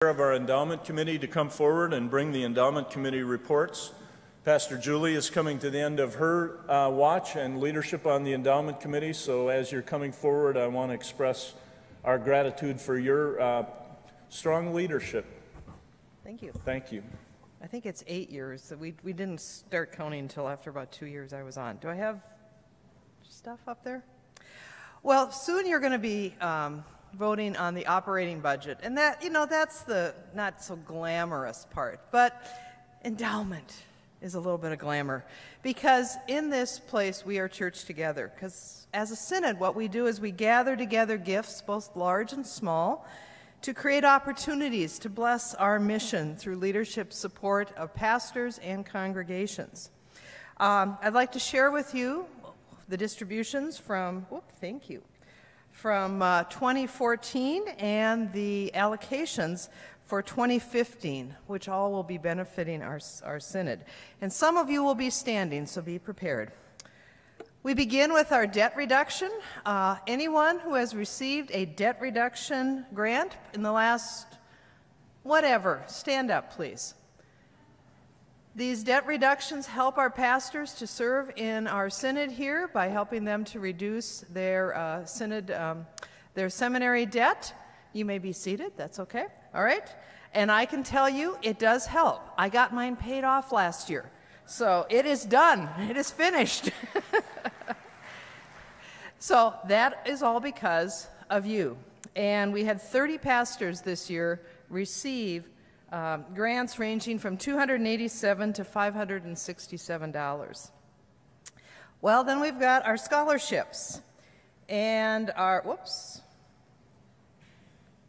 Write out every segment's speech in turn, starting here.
of our Endowment Committee to come forward and bring the Endowment Committee reports. Pastor Julie is coming to the end of her watch and leadership on the Endowment Committee, so as you're coming forward, I want to express our gratitude for your strong leadership. Thank you. Thank you. I think it's 8 years. We didn't start counting until after about 2 years I was on. Do I have stuff up there? Well, soon you're going to be voting on the operating budget, and that, you know, that's the not so glamorous part, but endowment is a little bit of glamour, because in this place we are church together, because as a synod what we do is we gather together gifts, both large and small, to create opportunities to bless our mission through leadership support of pastors and congregations. I'd like to share with you the distributions from, from 2014 and the allocations for 2015, which all will be benefiting our synod. And some of you will be standing, so be prepared. We begin with our debt reduction. Anyone who has received a debt reduction grant in the last, whatever, stand up, please. These debt reductions help our pastors to serve in our synod here by helping them to reduce their their seminary debt. You may be seated, that's okay, all right? And I can tell you, it does help. I got mine paid off last year. So it is done, it is finished. So that is all because of you. And we had 30 pastors this year receive grants ranging from $287 to $567. Well, then we've got our scholarships and our,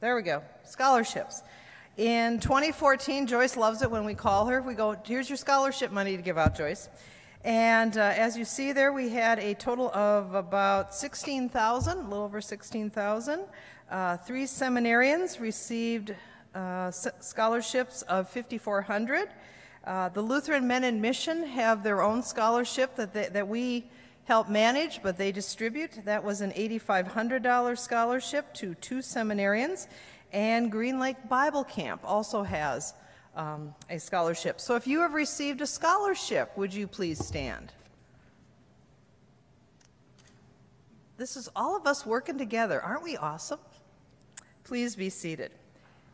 there we go, scholarships. In 2014, Joyce loves it when we call her. We go, here's your scholarship money to give out, Joyce. And as you see there, we had a total of about 16,000, a little over 16,000. 3 seminarians received scholarships of 5,400. The Lutheran Men in Mission have their own scholarship that we help manage, but they distribute. That was an $8,500 scholarship to 2 seminarians. And Green Lake Bible Camp also has a scholarship. So if you have received a scholarship, would you please stand? This is all of us working together. Aren't we awesome? Please be seated.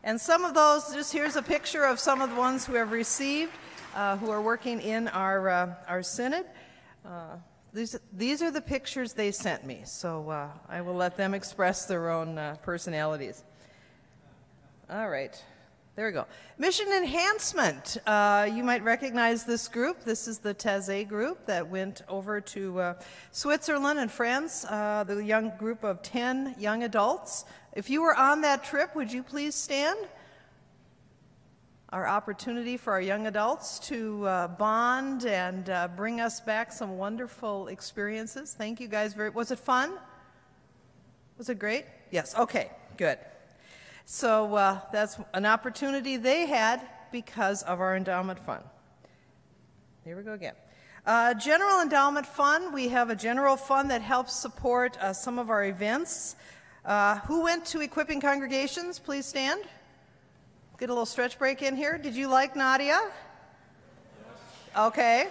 And some of those, just here's a picture of some of the ones who have received, who are working in our synod. These are the pictures they sent me, so I will let them express their own personalities. All right, there we go. Mission Enhancement. You might recognize this group. This is the Taizé group that went over to Switzerland and France, the young group of 10 young adults. If you were on that trip, would you please stand? Our opportunity for our young adults to bond and bring us back some wonderful experiences. Thank you guys was it fun? Was it great? Yes, okay, good. So that's an opportunity they had because of our endowment fund. Here we go again. General Endowment Fund, we have a general fund that helps support some of our events. Who went to Equipping Congregations? Please stand. Get a little stretch break in here. Did you like Nadia? Yes. Okay.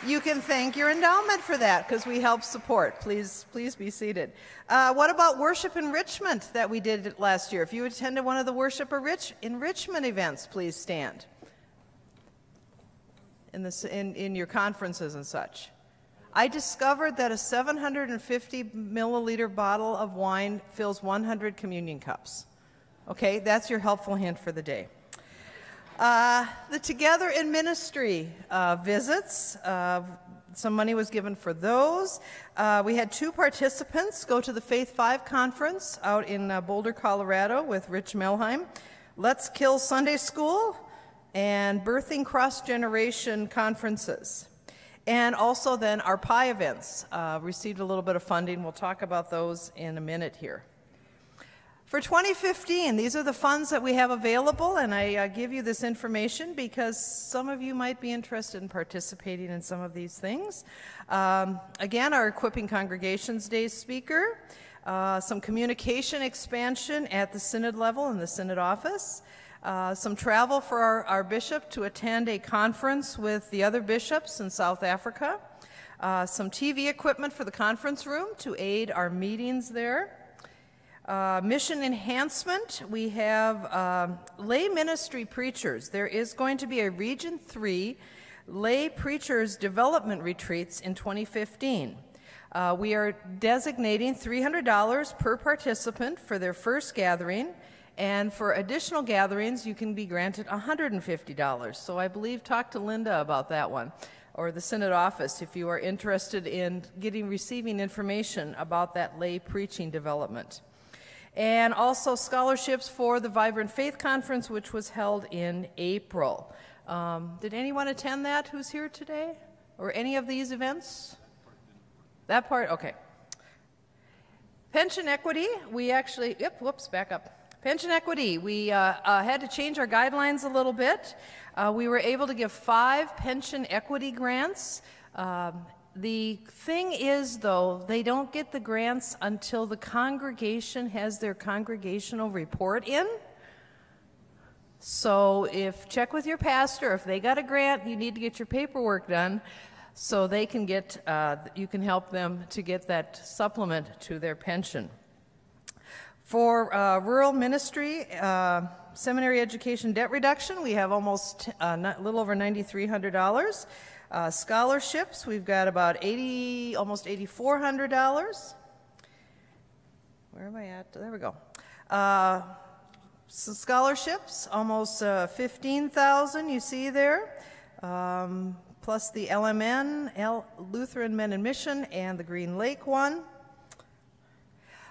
You can thank your endowment for that because we help support. Please be seated. What about worship enrichment that we did last year? If you attended one of the worship enrichment events, please stand in your conferences and such. I discovered that a 750 milliliter bottle of wine fills 100 communion cups. Okay, that's your helpful hint for the day. The Together in Ministry visits, some money was given for those. We had 2 participants go to the Faith 5 conference out in Boulder, Colorado with Rich Melheim. Let's Kill Sunday School and Birthing Cross-Generation conferences. And also then our PI events received a little bit of funding. We'll talk about those in a minute here. For 2015, these are the funds that we have available, and I give you this information because some of you might be interested in participating in some of these things. Again, our Equipping Congregations Day speaker, some communication expansion at the synod level in the synod office, some travel for our bishop to attend a conference with the other bishops in South Africa, some TV equipment for the conference room to aid our meetings there. Mission enhancement, we have lay ministry preachers. There is going to be a Region 3 lay preachers development retreats in 2015. We are designating $300 per participant for their first gathering, and for additional gatherings you can be granted $150. So I believe talk to Linda about that one, or the Synod office, if you are interested in receiving information about that lay preaching development. And also scholarships for the Vibrant Faith Conference, which was held in April. Did anyone attend that who's here today? Or any of these events? That part, okay. Pension equity, we actually, back up. Pension equity, we had to change our guidelines a little bit. We were able to give 5 pension equity grants. The thing is, though, they don't get the grants until the congregation has their congregational report in. So check with your pastor. If they got a grant, you need to get your paperwork done so they can you can help them to get that supplement to their pension. For rural ministry, seminary education debt reduction, we have almost a little over $9,300. Scholarships, we've got about almost $8,400. Where am I at? There we go. So scholarships, almost 15,000 you see there, plus the LMN, Lutheran Men in Mission, and the Green Lake one.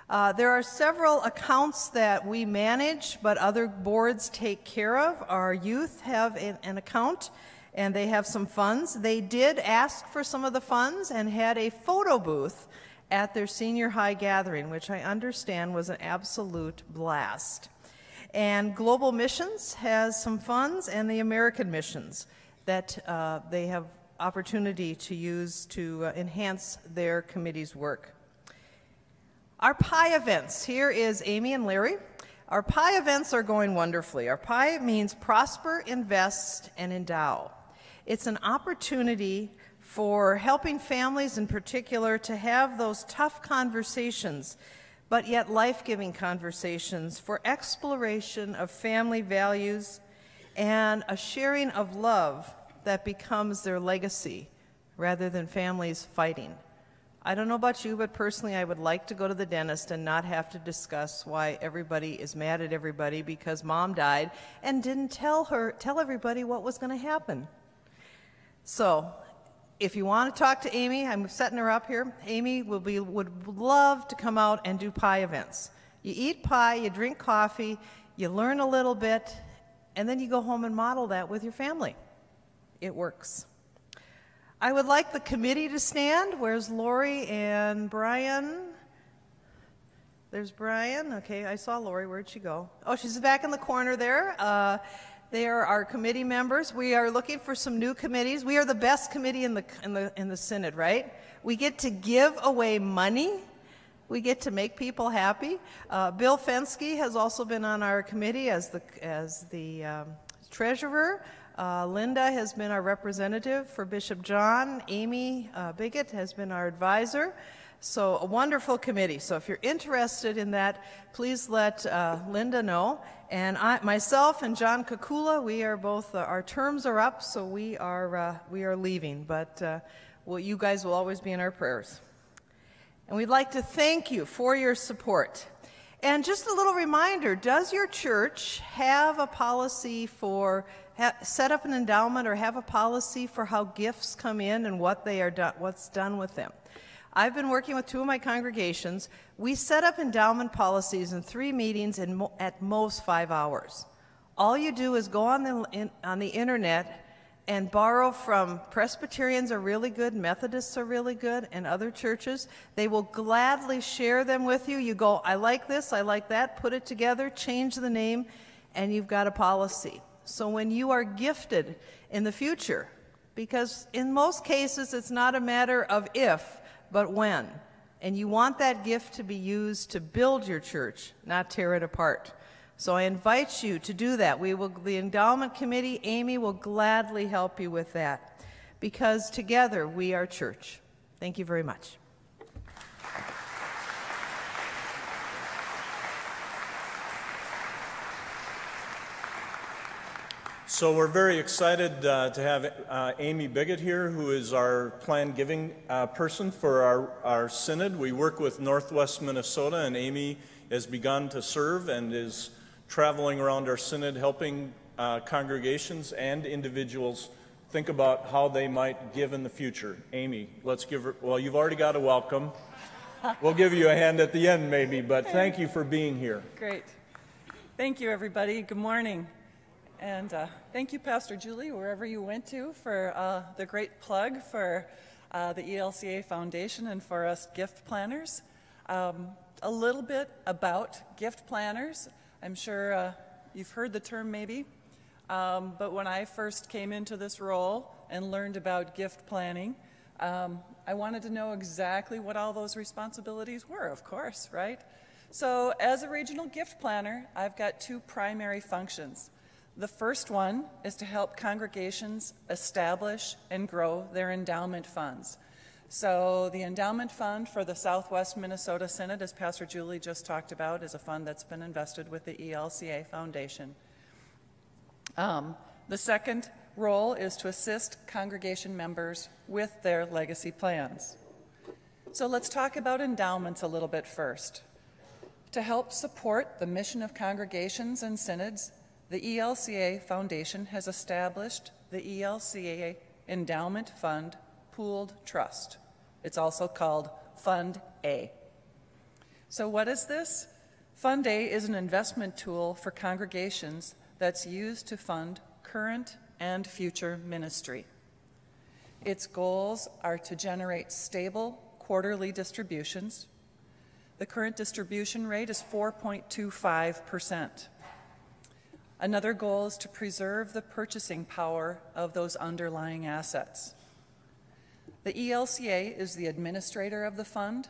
There are several accounts that we manage, but other boards take care of. Our youth have an account, and they have some funds. They did ask for some of the funds and had a photo booth at their senior high gathering, which I understand was an absolute blast. And Global Missions has some funds, and the American Missions that they have opportunity to use to enhance their committee's work. Our PI events, here is Amy and Larry. Our PI events are going wonderfully. Our PI means prosper, invest, and endow. It's an opportunity for helping families in particular to have those tough conversations, but yet life-giving conversations for exploration of family values and a sharing of love that becomes their legacy rather than families fighting. I don't know about you, but personally I would like to go to the dentist and not have to discuss why everybody is mad at everybody because mom died and didn't tell everybody what was going to happen. So if you want to talk to Amy, I'm setting her up here. Amy would love to come out and do pie events. You eat pie, you drink coffee, you learn a little bit, and then you go home and model that with your family. It works. I would like the committee to stand. Where's Lori and Brian? There's Brian. Okay, I saw Lori. Where'd she go? Oh, she's back in the corner there. They are our committee members. We are looking for some new committees. We are the best committee in the Synod, right? We get to give away money. We get to make people happy. Bill Fensky has also been on our committee as the treasurer. Linda has been our representative for Bishop John. Amy Bigot has been our advisor. So a wonderful committee. So if you're interested in that, please let Linda know. And myself and John Kakula, we are both, our terms are up, so we are leaving. But you guys will always be in our prayers. And we'd like to thank you for your support. And just a little reminder, does your church have a policy for set up an endowment or have a policy for how gifts come in and what's done with them? I've been working with 2 of my congregations. We set up endowment policies in 3 meetings in at most 5 hours. All you do is go on the internet and borrow from Presbyterians are really good, Methodists are really good, and other churches. They will gladly share them with you. You go, I like this, I like that, put it together, change the name, and you've got a policy. So when you are gifted in the future, because in most cases it's not a matter of if, but when. And you want that gift to be used to build your church, not tear it apart. So I invite you to do that. The Endowment Committee, Amy, will gladly help you with that, because together we are church. Thank you very much. So we're very excited to have Amy Bigot here, who is our planned giving person for our synod. We work with Northwest Minnesota, and Amy has begun to serve and is traveling around our synod helping congregations and individuals think about how they might give in the future. Amy, let's give her, well, you've already got a welcome. We'll give you a hand at the end maybe, but thank you for being here. Great. Thank you, everybody. Good morning. And thank you, Pastor Julie, wherever you went to, for the great plug for the ELCA Foundation and for us gift planners. A little bit about gift planners. I'm sure you've heard the term maybe, but when I first came into this role and learned about gift planning, I wanted to know exactly what all those responsibilities were, of course, right? So as a regional gift planner, I've got two primary functions. The first one is to help congregations establish and grow their endowment funds. So the Endowment Fund for the Southwest Minnesota Synod, as Pastor Julie just talked about, is a fund that's been invested with the ELCA Foundation. The second role is to assist congregation members with their legacy plans. So let's talk about endowments a little bit first. To help support the mission of congregations and synods, the ELCA Foundation has established the ELCA Endowment Fund Pooled Trust. It's also called Fund A. So what is this? Fund A is an investment tool for congregations that's used to fund current and future ministry. Its goals are to generate stable quarterly distributions. The current distribution rate is 4.25%. Another goal is to preserve the purchasing power of those underlying assets. The ELCA is the administrator of the fund,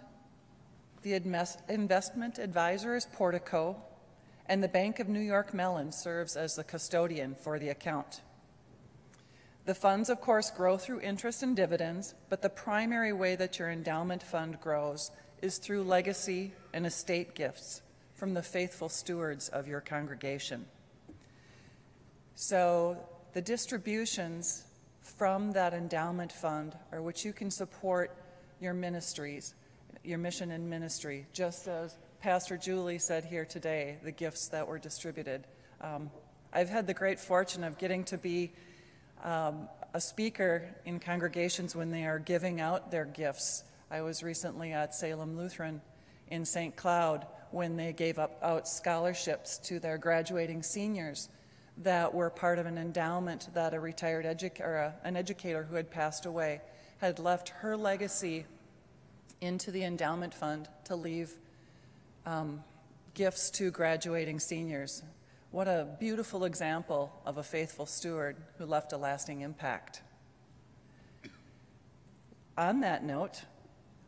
the investment advisor is Portico, and the Bank of New York Mellon serves as the custodian for the account. The funds, of course, grow through interest and dividends, but the primary way that your endowment fund grows is through legacy and estate gifts from the faithful stewards of your congregation. So the distributions from that endowment fund are what you can support your ministries, your mission and ministry, just as Pastor Julie said here today, the gifts that were distributed. I've had the great fortune of getting to be a speaker in congregations when they are giving out their gifts. I was recently at Salem Lutheran in St. Cloud when they gave out scholarships to their graduating seniors that were part of an endowment that a retired an educator who had passed away had left her legacy into the endowment fund to leave gifts to graduating seniors. What a beautiful example of a faithful steward who left a lasting impact. On that note,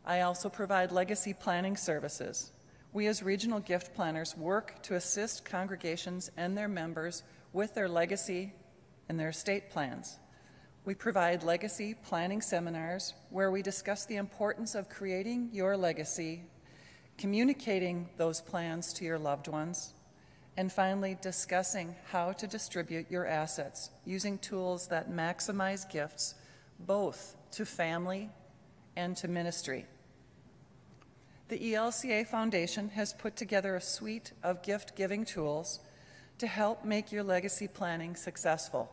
I also provide legacy planning services. We as regional gift planners work to assist congregations and their members with their legacy and their estate plans. We provide legacy planning seminars where we discuss the importance of creating your legacy, communicating those plans to your loved ones, and finally discussing how to distribute your assets using tools that maximize gifts both to family and to ministry. The ELCA Foundation has put together a suite of gift-giving tools to help make your legacy planning successful.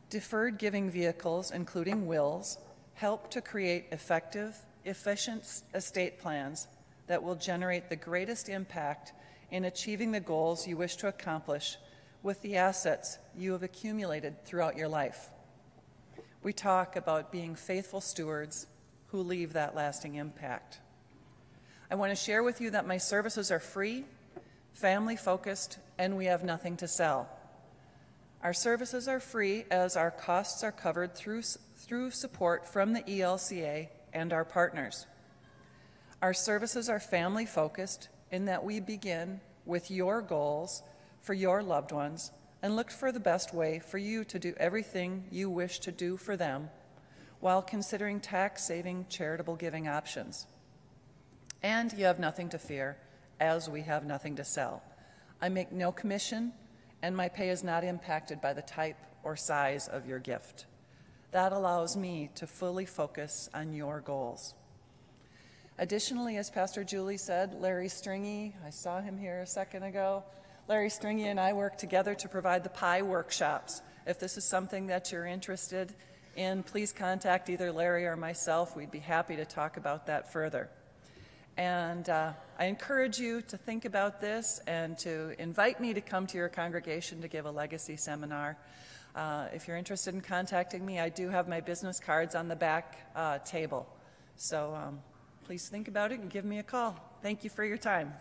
Deferred giving vehicles, including wills, help to create effective, efficient estate plans that will generate the greatest impact in achieving the goals you wish to accomplish with the assets you have accumulated throughout your life. We talk about being faithful stewards who leave that lasting impact. I want to share with you that my services are free, family-focused, and we have nothing to sell. Our services are free as our costs are covered through support from the ELCA and our partners. Our services are family-focused in that we begin with your goals for your loved ones and look for the best way for you to do everything you wish to do for them while considering tax-saving charitable giving options. And you have nothing to fear, as we have nothing to sell. I make no commission, and my pay is not impacted by the type or size of your gift. That allows me to fully focus on your goals. Additionally, as Pastor Julie said, Larry Stringy, I saw him here a second ago, Larry Stringy and I work together to provide the pie workshops. If this is something that you're interested in, please contact either Larry or myself. We'd be happy to talk about that further. And I encourage you to think about this and to invite me to come to your congregation to give a legacy seminar. If you're interested in contacting me, I do have my business cards on the back table. So please think about it and give me a call. Thank you for your time.